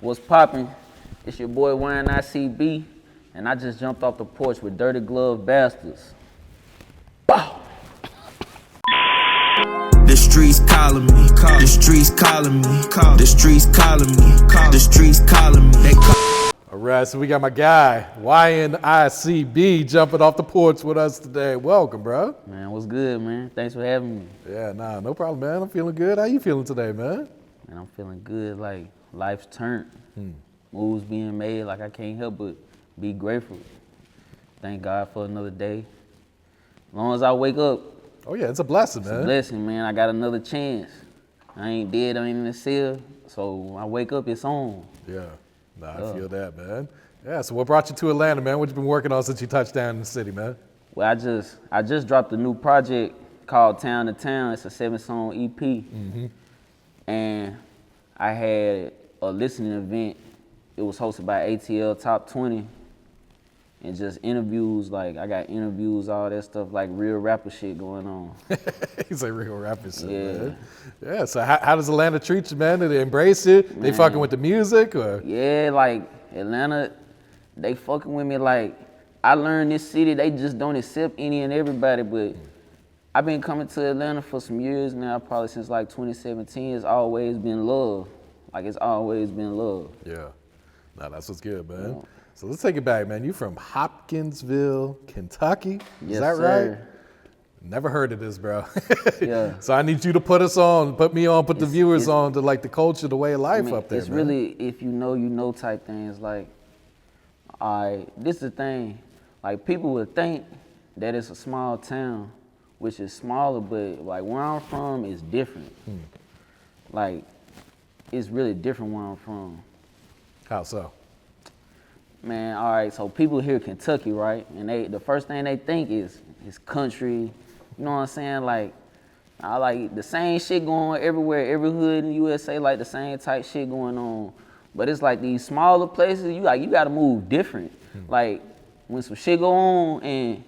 What's poppin'? It's your boy YNIC B, and I just jumped off the porch with dirty glove bastards. Bow! The streets calling me, the streets calling me, the streets calling me, the streets calling me. They call. All right, so we got my guy, YNIC B, jumping off the porch with us today. Welcome, bro. Man, what's good, man? Thanks for having me. Yeah, nah, no problem, man. I'm feeling good. How you feeling today, man? Man, I'm feeling good, like life's turned. Moves being made, like I can't help but be grateful. Thank God for another day. As long as I wake up, Oh yeah, it's a blessing, man. it's a blessing, man. I got another chance. I ain't dead, I ain't in the cell, so when I wake up, it's on. Yeah, nah, I feel that, man. Yeah, so what brought you to Atlanta, man? What you been working on since you touched down in the city, man? Well, I just dropped a new project called Town to Town. It's a 7-song EP. And I had a listening event. It was hosted by ATL Top 20. And just interviews, like I got interviews, all that stuff, like real rapper shit going on. He's a real rapper shit, Yeah. man. Yeah, so how does Atlanta treat you, man? Do they embrace it? They Man. fucking with the music, or? Yeah, like Atlanta, they fucking with me. Like I learned this city, they just don't accept any and everybody. But I've been coming to Atlanta for some years now, probably since like 2017. It's always been love. Like it's always been love. Yeah, nah, that's what's good, man. Yeah. So let's take it back, man. You from Hopkinsville, Kentucky? Is Yes, that sir. right? Never heard of this, bro. Yeah. So I need you to put us on, put me on, put the viewers it's- on to like the culture, the way of life I mean, up there, it's man. really, if you know type things. Like, this is the thing. Like, people would think that it's a small town, which is smaller, but like where I'm from is different. Like, it's really different where I'm from. How so? Man, all right, so people hear Kentucky, right? And the first thing they think is country. You know what I'm saying? Like, I like the same shit going on everywhere, every hood in the USA, like the same type shit going on. But it's like these smaller places, you gotta move different. Like when some shit go on and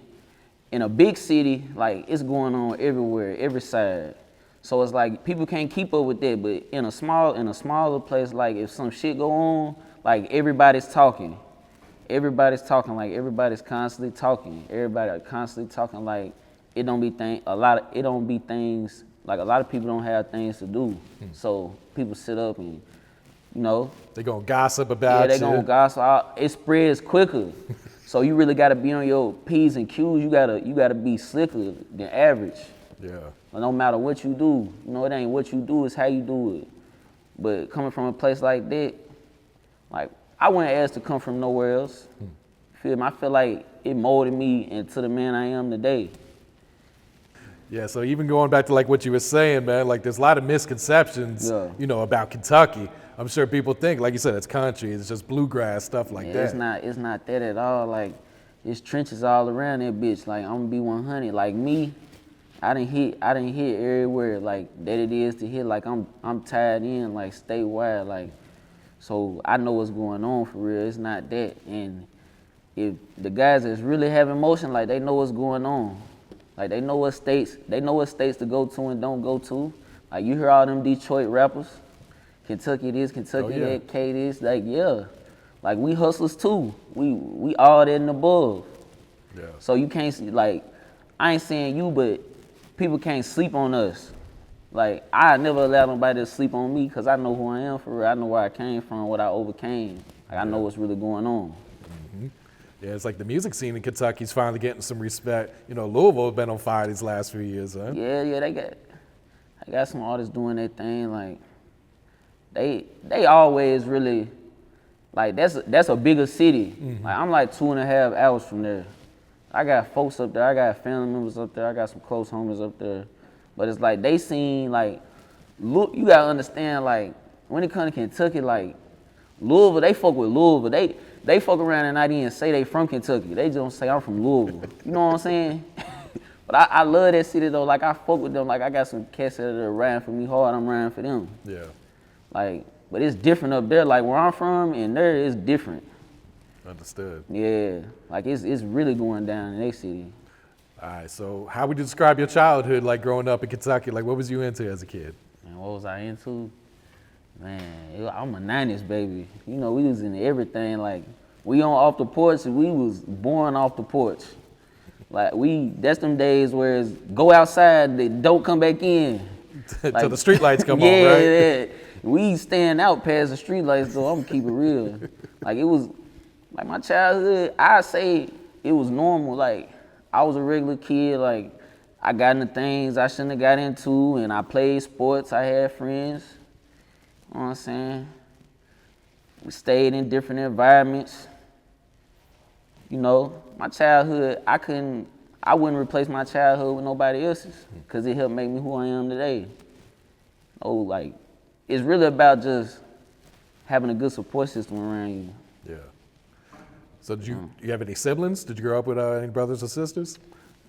in a big city, like it's going on everywhere, every side. So it's like people can't keep up with that. But in a smaller place, like if some shit go on, like everybody's talking. Everybody's talking, like everybody's constantly talking. Everybody constantly talking, like it don't be things, like a lot of people don't have things to do. So people sit up and, you know. They gonna gossip about Yeah, they you. gonna gossip. It spreads quicker. So you really gotta be on your P's and Q's. You gotta be slicker than average. Yeah. No matter what you do, you know, it ain't what you do, it's how you do it. But coming from a place like that, like I wasn't asked to come from nowhere else. Feel me? I feel like it molded me into the man I am today. Yeah, so even going back to like what you were saying, man, like there's a lot of misconceptions, Yeah. you know, about Kentucky. I'm sure people think, like you said, it's country, it's just bluegrass, stuff like Yeah, that. it's not that at all. Like it's trenches all around that bitch. Like I'm gonna be 100. Like me, I didn't hit everywhere like that it is to hit. Like I'm tied in like statewide. Like so I know what's going on for real. It's not that. And if the guys that's really having motion, like they know what's going on. Like they know what states to go to and don't go to. Like you hear all them Detroit rappers, Kentucky this, Kentucky yeah. that, K this, like yeah. Like we hustlers too. We all that and above. Yeah. So you can't like I ain't saying you, but people can't sleep on us. Like I never allow nobody to sleep on me because I know who I am for real. I know where I came from, what I overcame. Like I know what's really going on. Yeah, it's like the music scene in Kentucky's finally getting some respect. You know, Louisville has been on fire these last few years, huh? Yeah, they got some artists doing their thing. Like they always really like that's a bigger city. Like I'm like 2.5 hours from there. I got folks up there, I got family members up there, I got some close homies up there. But it's like they seen like look, you gotta understand like when it comes to Kentucky, like Louisville, they fuck with Louisville. They fuck around and not even say they from Kentucky. They just say I'm from Louisville. You know what I'm saying? But I love that city though. Like I fuck with them. Like I got some cats that are riding for me hard. I'm riding for them. Yeah. Like, but it's different up there. Like where I'm from and there is different. Understood. Yeah. Like it's really going down in their city. All right, so how would you describe your childhood, like growing up in Kentucky? Like what was you into as a kid? And what was I into? Man, I'm a 90s baby. You know, we was in everything. Like, we on Off the Porch, we was born off the porch. Like, that's them days where it's go outside, they don't come back in. Like, Till the street lights come on, right? Yeah, we stand out past the street lights, though. I'm gonna keep it real. Like, it was, like, my childhood, I say it was normal. Like, I was a regular kid. Like, I got into things I shouldn't have got into, and I played sports. I had friends. You know what I'm saying? We stayed in different environments. You know, my childhood, I wouldn't replace my childhood with nobody else's, because it helped make me who I am today. Oh, like, it's really about just having a good support system around you. Yeah. So did you have any siblings? Did you grow up with any brothers or sisters?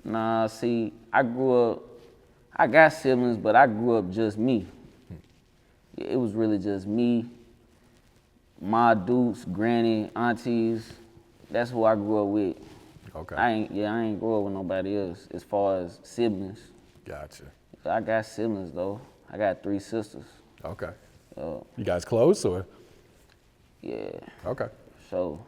Nah, see, I got siblings, but I grew up just me. It was really just me, my dudes, granny, aunties. That's who I grew up with. Okay. I ain't grow up with nobody else as far as siblings. Gotcha. I got siblings though. I got 3 sisters. Okay. You guys close or? Yeah. Okay. So,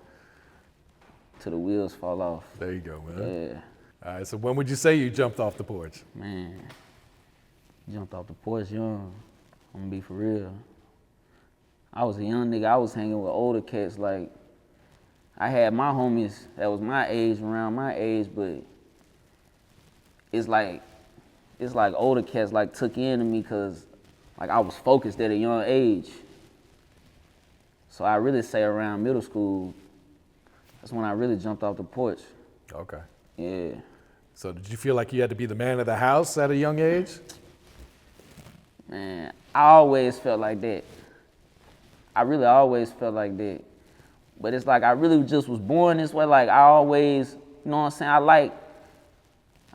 till the wheels fall off. There you go, man. Yeah. All right, so when would you say you jumped off the porch? Man, jumped off the porch young. I'm gonna be for real. I was a young nigga. I was hanging with older cats. Like, I had my homies that was my age, around my age, but it's like older cats like took into me because like I was focused at a young age. So I really say around middle school, that's when I really jumped off the porch. Okay. Yeah. So did you feel like you had to be the man of the house at a young age? Man, I always felt like that. I really always felt like that. But it's like I really just was born this way. Like I always, you know what I'm saying?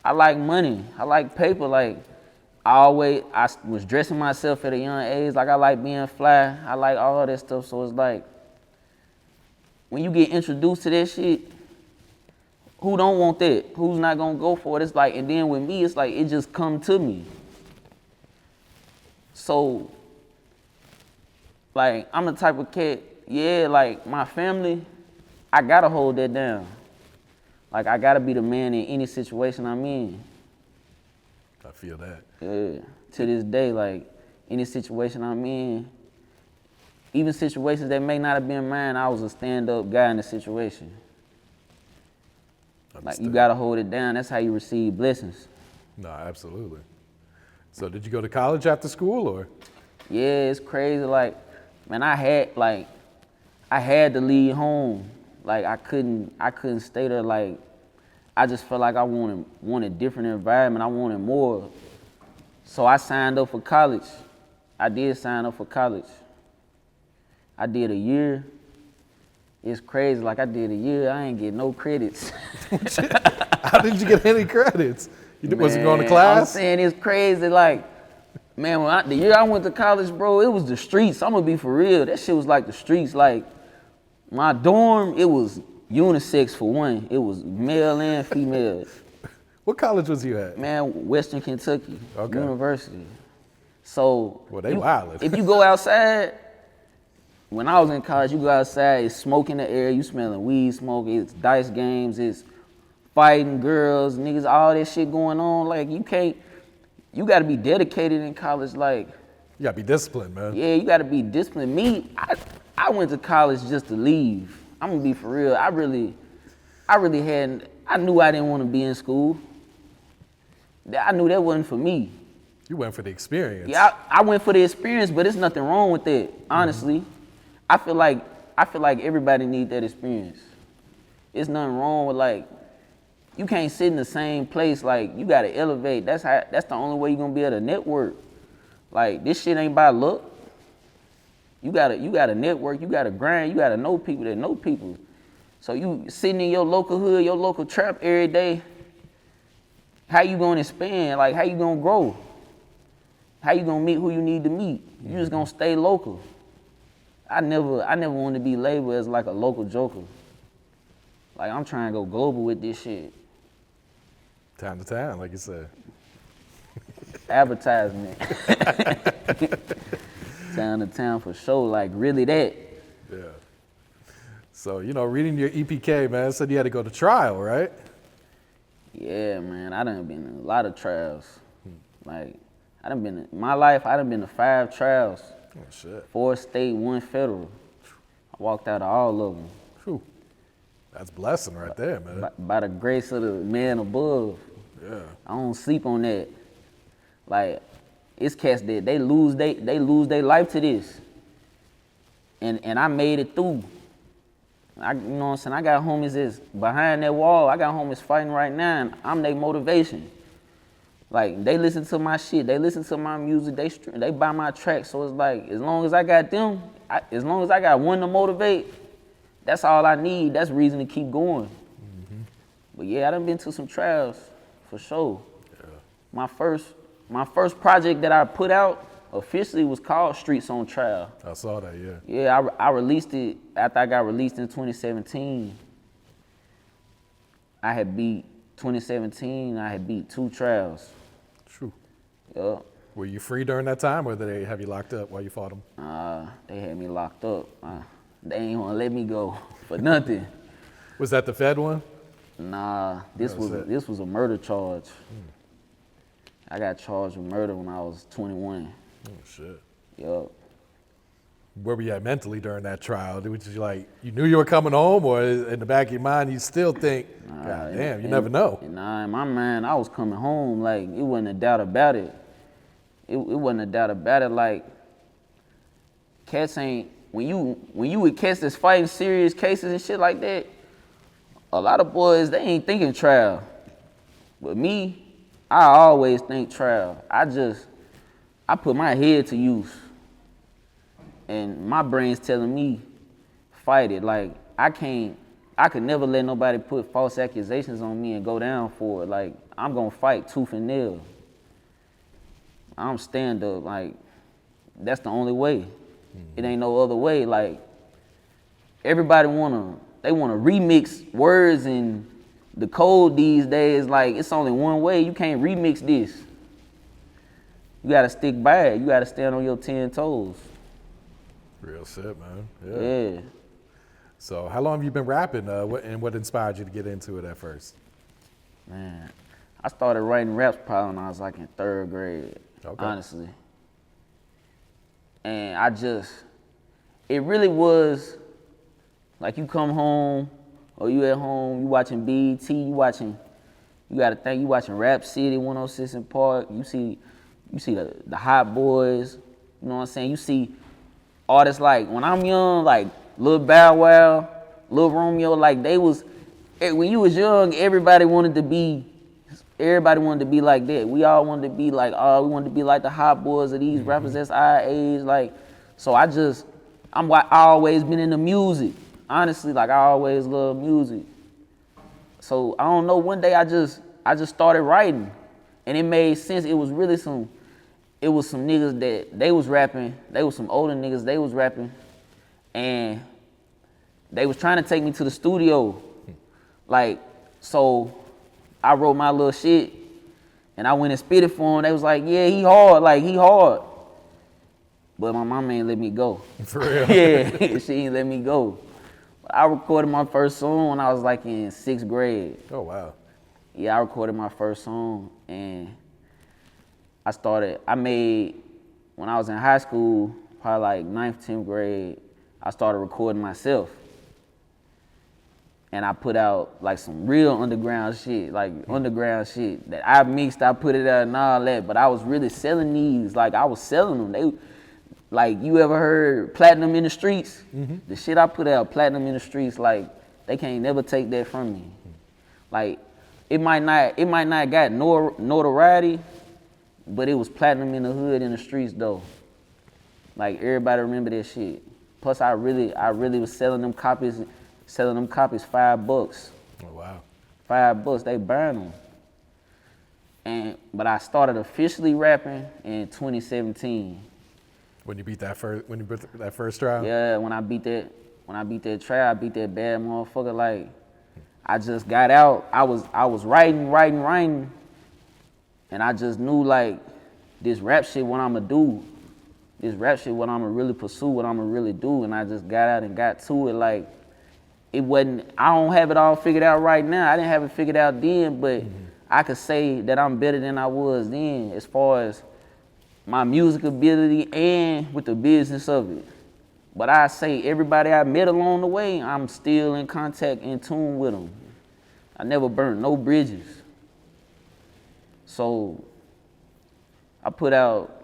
I like money. I like paper. Like I was dressing myself at a young age. Like I like being fly. I like all that stuff. So it's like when you get introduced to that shit, who don't want that? Who's not gonna go for it? It's like, and then with me, it's like it just come to me. So, like, I'm the type of cat, yeah, like my family, I gotta hold that down. Like, I gotta be the man in any situation I'm in. I feel that. Yeah, to this day, like, any situation I'm in, even situations that may not have been mine, I was a stand-up guy in the situation. Like, you gotta hold it down. That's how you receive blessings. No, absolutely. So did you go to college after school or? Yeah, it's crazy. Like, man, I had to leave home. Like, I couldn't stay there. Like, I just felt like I wanted a different environment. I wanted more. So I signed up for college. I did sign up for college. I did a year. It's crazy. Like, I did a year. I ain't get no credits. How did you get any credits? You wasn't going to class? I'm saying it's crazy. Like, man, the year I went to college, bro, it was the streets. I'm gonna be for real. That shit was like the streets. Like, my dorm, it was unisex for one. It was male and female. What college was you at? Man, Western Kentucky University. So, well, they wildin'. If you go outside, when I was in college, you go outside, it's smoke in the air, you smelling weed smoke, it's dice games, it's fighting girls, niggas, all that shit going on. Like, you gotta be dedicated in college. Like, you gotta be disciplined, man. Yeah, you gotta be disciplined. Me, I went to college just to leave. I'm gonna be for real. I knew I didn't want to be in school. I knew that wasn't for me. You went for the experience. Yeah, I went for the experience, but there's nothing wrong with that, honestly. I feel like everybody needs that experience. There's nothing wrong with, like, you can't sit in the same place. Like, you gotta elevate. That's the only way you're gonna be able to network. Like, this shit ain't by luck. You gotta network, you gotta grind, you gotta know people that know people. So you sitting in your local hood, your local trap every day, how you gonna expand? Like, how you gonna grow? How you gonna meet who you need to meet? You just gonna stay local. I never wanted to be labeled as like a local joker. Like, I'm trying to go global with this shit. Time to time, like you said. Advertisement. Time town to town for sure, like really that. Yeah. So, you know, reading your EPK, man, said you had to go to trial, right? Yeah, man, I done been in a lot of trials. Like, I done been to 5 trials. Oh, shit. 4 state, 1 federal. I walked out of all of them. Whew. That's blessing right there, man. By the grace of the man above. Yeah. I don't sleep on that. Like, it's cats that they lose their life to this. And I made it through. You know what I'm saying? I got homies that's behind that wall. I got homies fighting right now, and I'm their motivation. Like, they listen to my shit. They listen to my music. They buy my tracks. So it's like, as long as I got them, as long as I got one to motivate, that's all I need. That's reason to keep going. Mm-hmm. But yeah, I done been to some trials, for sure. Yeah. My first project that I put out officially was called Streets on Trial. I saw that, yeah. Yeah, I released it after I got released in 2017. I had beat 2 trials. True. Yeah. Were you free during that time, or did they have you locked up while you fought them? They had me locked up. They ain't gonna let me go for nothing. Was that the Fed one? Nah, this was a murder charge. I got charged with murder when I was 21. Oh, shit. Yup. Where were you at mentally during that trial? Was you like, you knew you were coming home, or in the back of your mind, you still think, God damn, you never know? Nah, in my mind, I was coming home. Like, it wasn't a doubt about it. It wasn't a doubt about it. Like, cats ain't, when you with cats that's fighting serious cases and shit like that, a lot of boys, they ain't thinking trial. But me, I always think trial. I put my head to use. And my brain's telling me, fight it. Like, I could never let nobody put false accusations on me and go down for it. Like, I'm gonna fight tooth and nail. I'm stand up. Like, that's the only way. Mm-hmm. It ain't no other way. Like, everybody wanna remix words and the code these days. Like, it's only one way. You can't remix this. You gotta stick by it. You gotta stand on your 10 toes. Real shit, man. Yeah. So how long have you been rapping, and what inspired you to get into it at first? Man, I started writing raps probably when I was like in 3rd grade, honestly. And it really was like, you come home or you at home, you watching BET, you gotta think, you watching Rap City, 106 in Park, you see the Hot Boys, you know what I'm saying? You see artists like, when I'm young, like Lil Bow Wow, Lil Romeo, like when you was young, everybody wanted to be like that. We all wanted to be like, we wanted to be like the Hot Boys of these rappers that's our age. Like, so I always been into music. Honestly, like, I always loved music. So I don't know, one day I just started writing, and it made sense. It was some niggas that they was rapping. They was some older niggas, they was rapping. And they was trying to take me to the studio. Like, so I wrote my little shit and I went and spit it for them. They was like, yeah, he hard. But my mama ain't let me go. For real? Yeah, she ain't let me go. I recorded my first song when I was like in 6th grade. Oh, wow. Yeah, I recorded my first song, and when I was in high school, probably like 9th, 10th grade, I started recording myself. And I put out like some real underground shit that I mixed, I put it out and all that, but I was really selling these. Like, I was selling them. Like, you ever heard Platinum in the Streets? Mm-hmm. The shit I put out, Platinum in the Streets, like, they can't never take that from me. Like, it might not got notoriety, but it was platinum in the hood, in the streets though. Like, everybody remember that shit. Plus, I really was selling them copies $5. Oh, wow. $5, they burn them. But I started officially rapping in 2017. When you beat that first trial? Yeah, when I beat that trial, I beat that bad motherfucker. Like, I just got out. I was writing, and I just knew, like, this rap shit, what I'ma do. this rap shit, what I'ma really pursue, what I'ma really do, and I just got out and got to it. Like, it wasn't, I don't have it all figured out right now. I didn't have it figured out then, but I could say that I'm better than I was then as far as my music ability and with the business of it. But I say everybody I met along the way, I'm still in contact, in tune with them. I never burnt no bridges. So I put out,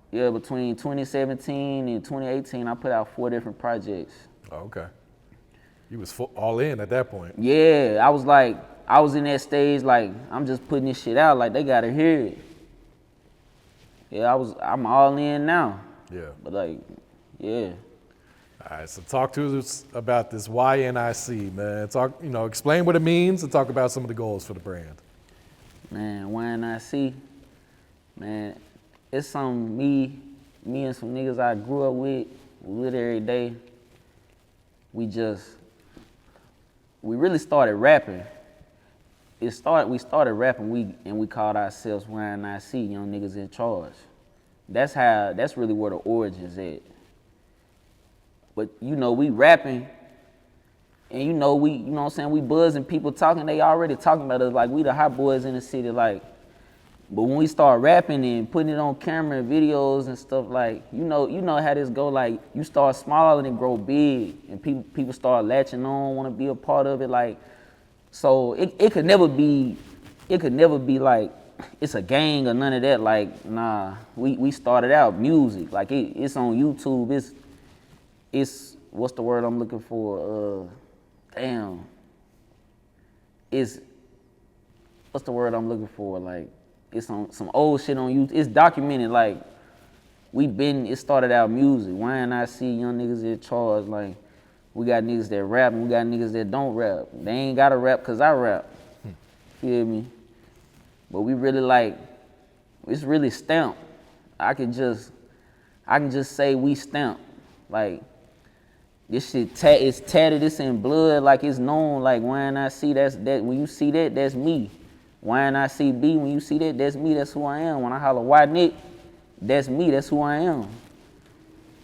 between 2017 and 2018, I put out 4 different projects. Oh, okay. You was all in at that point. Yeah, I was in that stage like, I'm just putting this shit out, like they gotta hear it. Yeah, I'm all in now. Yeah. But like, yeah. All right, so talk to us about this YNIC, man. Explain what it means and talk about some of the goals for the brand. Man, YNIC, man, it's something me and some niggas I grew up with every day. We really started rapping. We started rapping, and we called ourselves YNIC, Young Niggas in Charge. That's really where the origin's at. But we rapping, and we buzzing, people talking, they already talking about us like we the hot boys in the city, like. But when we start rapping and putting it on camera and videos and stuff, like, you know how this go, like, you start small and it grow big, and people start latching on, want to be a part of it, like, so it could never be like, it's a gang or none of that, like, nah, we started out music, like, it's on YouTube, it's, what's the word I'm looking for, what's the word I'm looking for, like, it's on some old shit on YouTube. It's documented, like, it started out music. YNIC, Young Niggas in Charge, like, we got niggas that rap and we got niggas that don't rap. They ain't gotta rap cause I rap. Feel me? But we really like, it's really stamped. I can just say we stamped. Like, this shit it's tatted, it's in blood, like it's known, like YNIC, that when you see that, that's me. YNIC B, when you see that, that's me, that's who I am. When I holler YNIC, that's me, that's who I am.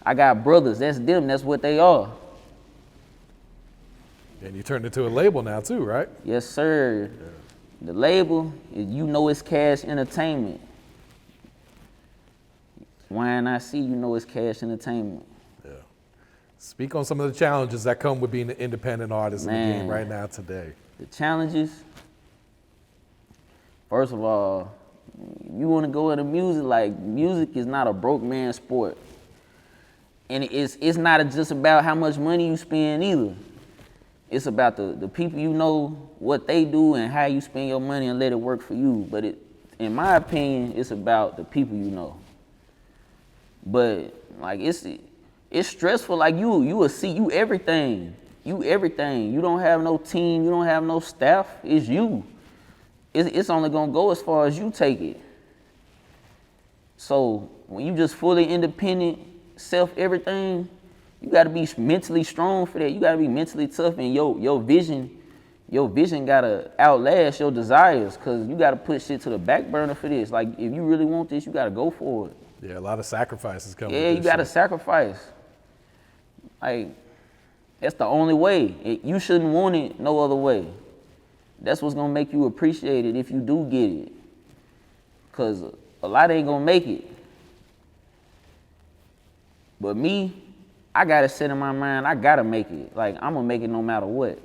I got brothers, that's them, that's what they are. And you turned it into a label now too, right? Yes, sir. Yeah. The label, it's Cash Entertainment. YNIC, it's Cash Entertainment. Yeah. Speak on some of the challenges that come with being an independent artist in the game right now today. The challenges? First of all, you want to go into music, like, music is not a broke man's sport. And it's not just about how much money you spend either. It's about the people you know, what they do, and how you spend your money and let it work for you. But in my opinion, it's about the people you know. But like, it's stressful. Like, you everything. You everything. You don't have no team. You don't have no staff. It's you. It's only gonna go as far as you take it. So when you just fully independent, everything, you gotta be mentally strong for that. You gotta be mentally tough, and your vision gotta outlast your desires, cause you gotta put shit to the back burner for this. Like, if you really want this, you gotta go for it. Yeah, a lot of sacrifices come. Yeah, you gotta sacrifice. Like, that's the only way. You shouldn't want it no other way. That's what's gonna make you appreciate it if you do get it. Cause a lot ain't gonna make it. But me, I gotta set in my mind, I gotta make it. Like, I'm gonna make it no matter what.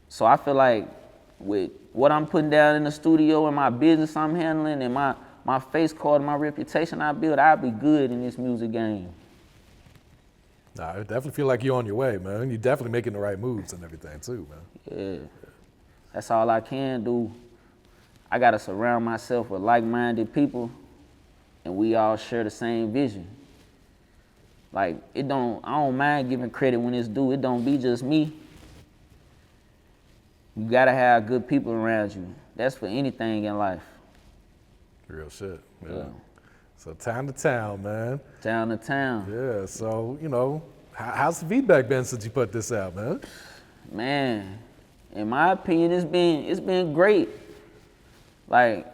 So I feel like with what I'm putting down in the studio and my business I'm handling and my face card and my reputation I build, I'll be good in this music game. Nah, I definitely feel like you're on your way, man. You're definitely making the right moves and everything too, man. Yeah. That's all I can do. I gotta surround myself with like-minded people, and we all share the same vision. Like, I don't mind giving credit when it's due. It don't be just me. You gotta have good people around you. That's for anything in life. Real shit. Yeah. So town to town, man. Town to town. Yeah, so, how's the feedback been since you put this out, man? Man, in my opinion, it's been great. Like,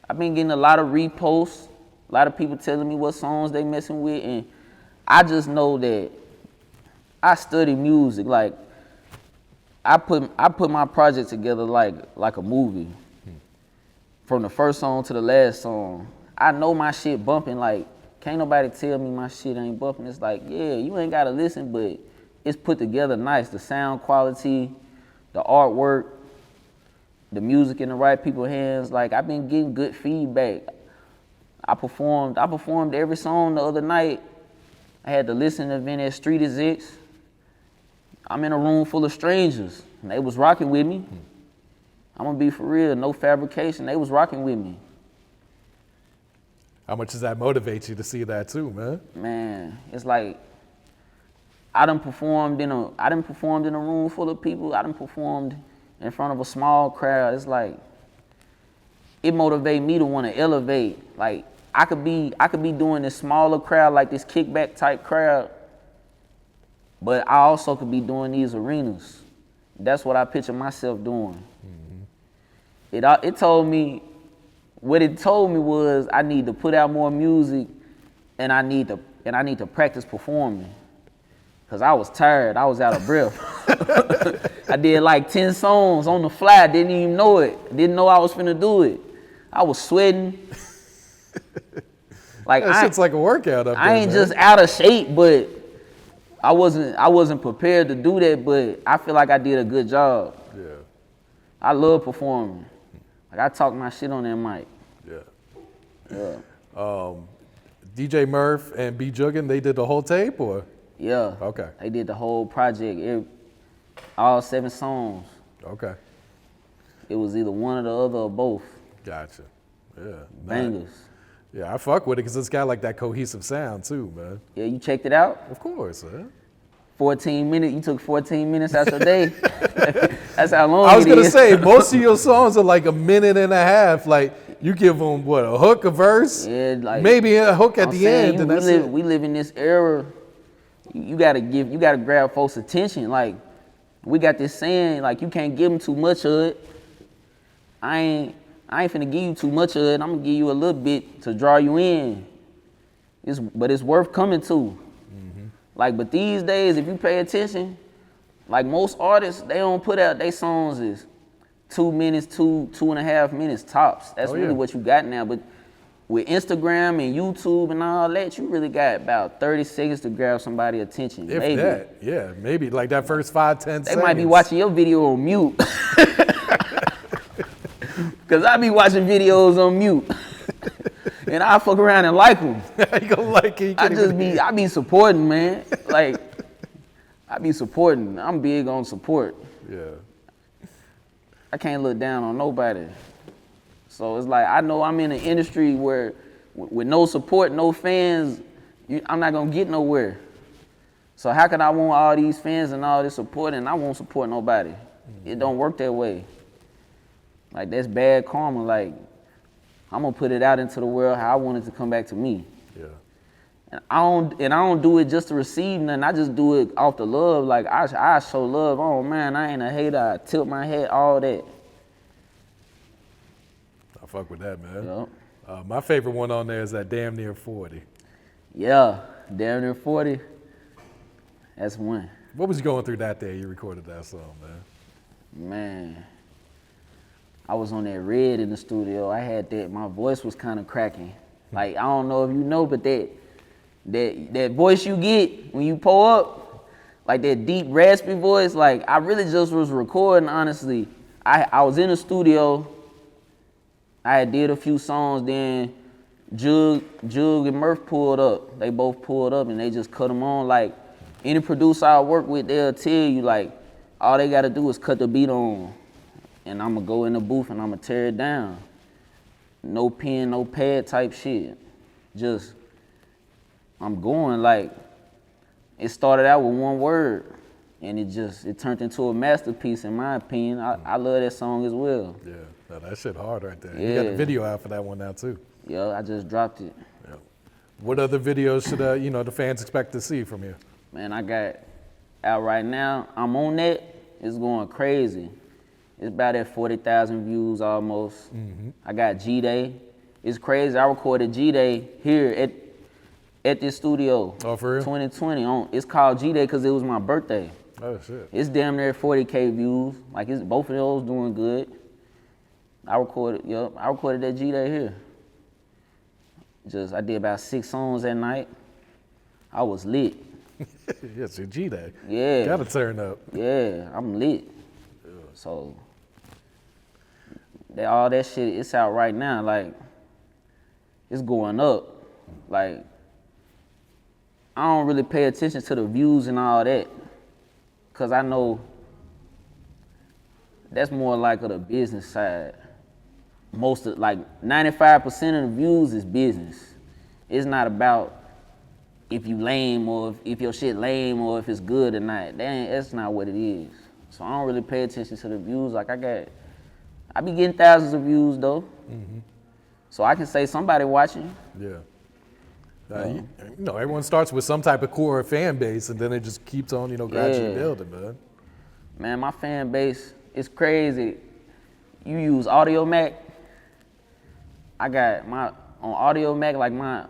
I've been getting a lot of reposts A lot of people telling me what songs they messing with, and I just know that I study music. Like I put my project together like a movie. From the first song to the last song. I know my shit bumping. Like, can't nobody tell me my shit ain't bumping. It's like, yeah, you ain't gotta listen, but it's put together nice. The sound quality, the artwork, the music in the right people's hands. Like, I've been getting good feedback. I performed every song the other night. I had to listen to an event at Street Execs. I'm in a room full of strangers, and they was rocking with me. I'm gonna be for real, no fabrication. They was rocking with me. How much does that motivate you to see that too, man? Man, it's like I done performed in a room full of people. I done performed in front of a small crowd. It's like it motivates me to want to elevate. Like I could be doing this smaller crowd, like this kickback type crowd, but I also could be doing these arenas. That's what I picture myself doing. It told me was I need to put out more music, and I need to practice performing, cause I was tired. I was out of breath. I did like 10 songs on the fly. Didn't even know it. Didn't know I was finna do it. I was sweating. Like that shit's like a workout up there. I ain't man. just out of shape, but I wasn't prepared to do that. But I feel like I did a good job. Yeah. I love performing. Like I talk my shit on that mic. Yeah. DJ Murph and B Juggin, they did the whole tape, or? Yeah. Okay. They did the whole project, all 7 songs. Okay. It was either one or the other or both. Gotcha. Yeah. Bangers. Yeah, I fuck with it because it's got like that cohesive sound too, man. Yeah, you checked it out? Of course, man. 14 minutes. You took 14 minutes out your day. That's how long I was it gonna is. say most of your songs are like a minute and a half. Like you give them what, a hook, a verse, Yeah, like, maybe a hook at I'm the saying, end, and that's it. we live in this era. You gotta grab folks' attention. Like we got this saying, like you can't give them too much of it. I ain't finna give you too much of it. I'm gonna give you a little bit to draw you in. But it's worth coming to. Like, but these days, if you pay attention, like most artists, they don't put out their songs as 2 minutes, 2.5 minutes tops. That's really what you got now. But with Instagram and YouTube and all that, you really got about 30 seconds to grab somebody's attention. If maybe. that, yeah, maybe like that first 5-10 seconds. They might be watching your video on mute. Cause I be watching videos on mute. And I fuck around and like them. You gonna like it? I be supporting, man. Like, I be supporting. I'm big on support. Yeah. I can't look down on nobody. So it's like, I know I'm in an industry where with no support, no fans, I'm not gonna get nowhere. So how can I want all these fans and all this support and I won't support nobody? It don't work that way. Like, that's bad karma. Like, I'm gonna put it out into the world how I want it to come back to me. Yeah. And I don't do it just to receive nothing. I just do it off the love. Like I show love. Oh man, I ain't a hater. I tilt my head, all that. I fuck with that, man. Yep. My favorite one on there is that Damn Near 40. Yeah, Damn Near 40. That's one. What was you going through that day you recorded that song, man? Man, I was on that red in the studio. I had that. My voice was kind of cracking. Like, I don't know if you know, but that voice you get when you pull up, like that deep raspy voice, like I really just was recording, honestly. I was in the studio. I had did a few songs, then Jug and Murph pulled up. They both pulled up and they just cut them on. Like any producer I work with, they'll tell you like all they gotta do is cut the beat on. And I'm gonna go in the booth and I'm gonna tear it down. No pen, no pad type shit. Just, I'm going like, it started out with one word and it turned into a masterpiece in my opinion. I love that song as well. Yeah, no, that shit hard right there. Yeah. You got the video out for that one now too. Yeah, I just dropped it. Yeah. What other videos should the fans expect to see from you? Man, I got out right now. I'm On That. It's going crazy. It's about at 40,000 views almost. I got G-Day. It's crazy. I recorded G-Day here at this studio. Oh, for real? 2020. It's called G-Day because it was my birthday. Oh, shit. It's damn near 40K views. Like, it's both of those doing good. I recorded that G-Day here. I did about 6 songs that night. I was lit. Yes, your G-Day. Yeah. Gotta turn up. Yeah, I'm lit. So, all that shit, it's out right now. Like, it's going up. Like, I don't really pay attention to the views and all that. Cause I know that's more like of the business side. 95% of the views is business. It's not about if you lame or if your shit lame or if it's good or not. That's not what it is. So I don't really pay attention to the views. Like I be getting thousands of views though. Mm-hmm. So I can say somebody watching. Yeah. You know, everyone starts with some type of core fan base, and then it just keeps on, gradually building, man. Man, my fan base is crazy. You use Audio Mac. I got on Audio Mac, like my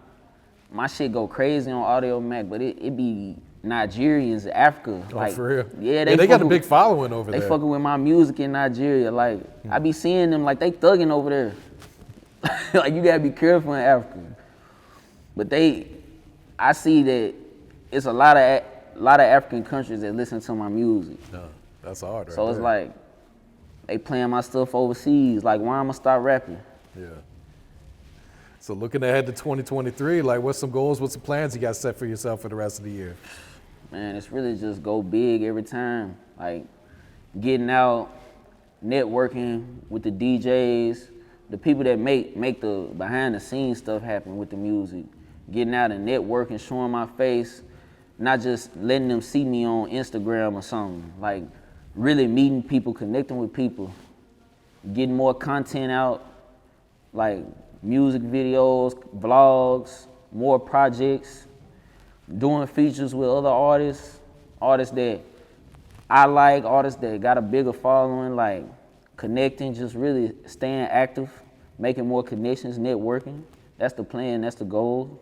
shit go crazy on Audio Mac, but it be Nigerians, Africa. Oh, for real? Yeah, they got a big following over there. They fucking with my music in Nigeria. Like, I be seeing them like they thugging over there. Like, you gotta be careful in Africa. But I see that it's a lot of African countries that listen to my music. No, that's hard, right? So it's like they playing my stuff overseas. Like, why I'ma start rapping? Yeah. So looking ahead to 2023, like, what's some goals, what's some plans you got set for yourself for the rest of the year? Man, it's really just go big every time. Like, getting out, networking with the DJs, the people that make the behind the scenes stuff happen with the music. Getting out and networking, showing my face, not just letting them see me on Instagram or something. Like, really meeting people, connecting with people, getting more content out, like music videos, vlogs, more projects, doing features with other artists that I like, artists that got a bigger following, like connecting, just really staying active, making more connections, networking. That's the plan, that's the goal.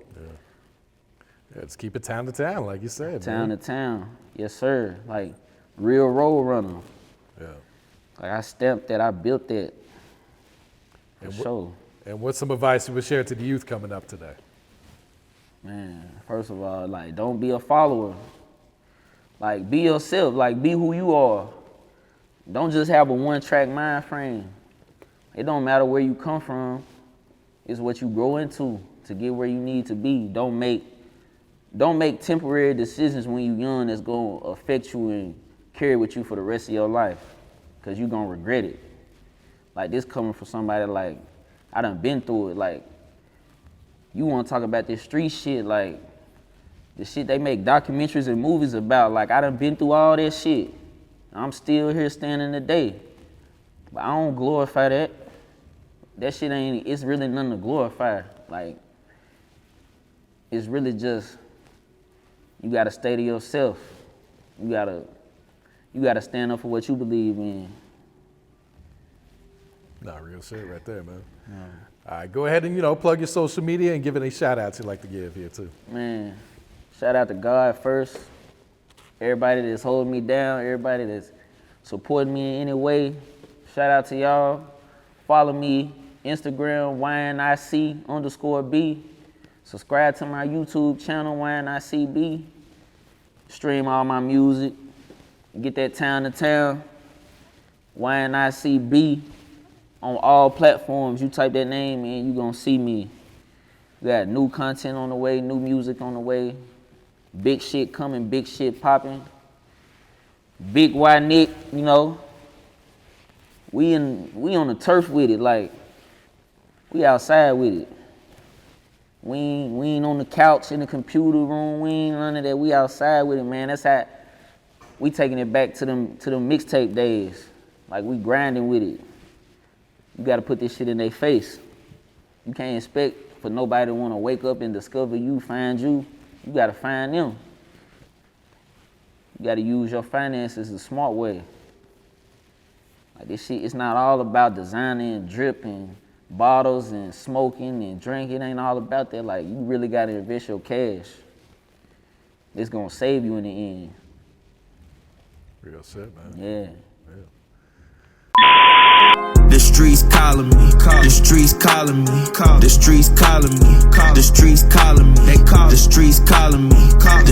Yeah, just keep it town to town, like you said. Town to town, yes sir. Like, real road runner. Yeah. Like, I stamped that, I built that. For sure. And what's some advice you would share to the youth coming up today? Man, first of all, like, don't be a follower. Like, be yourself, like, be who you are. Don't just have a one-track mind frame. It don't matter where you come from, it's what you grow into to get where you need to be. Don't make temporary decisions when you're young that's gonna affect you and carry with you for the rest of your life, because you're gonna regret it. Like, this coming from somebody like, I done been through it. Like, you wanna talk about this street shit, like, the shit they make documentaries and movies about. Like, I done been through all that shit. I'm still here standing today. But I don't glorify that. That shit it's really nothing to glorify. Like, it's really just, you gotta stay to yourself. You gotta stand up for what you believe in. Nah, real shit right there, man. All right, go ahead and, plug your social media and give any shout outs you'd like to give here too. Man, shout out to God first. Everybody that's holding me down, everybody that's supporting me in any way. Shout out to y'all. Follow me, Instagram, YNIC_B. Subscribe to my YouTube channel, YNIC B. Stream all my music. Get that town to town. YNIC B on all platforms. You type that name in, you gonna see me. We got new content on the way, new music on the way. Big shit coming, big shit popping. Big YNIC, we on the turf with it, like, we outside with it. We ain't on the couch in the computer room, we ain't none of that, we outside with it, man. That's how we taking it back to them mixtape days. Like, we grinding with it. You gotta put this shit in their face. You can't expect for nobody to wanna wake up and discover you, find you. You gotta find them. You gotta use your finances the smart way. Like, this shit, it's not all about designing and drip and bottles and smoking and drinking ain't all about that. Like, you really gotta invest your cash. It's gonna save you in the end. Real shit, man. Yeah. The streets calling me, the streets calling me, the streets calling me, the streets calling me, the streets calling me.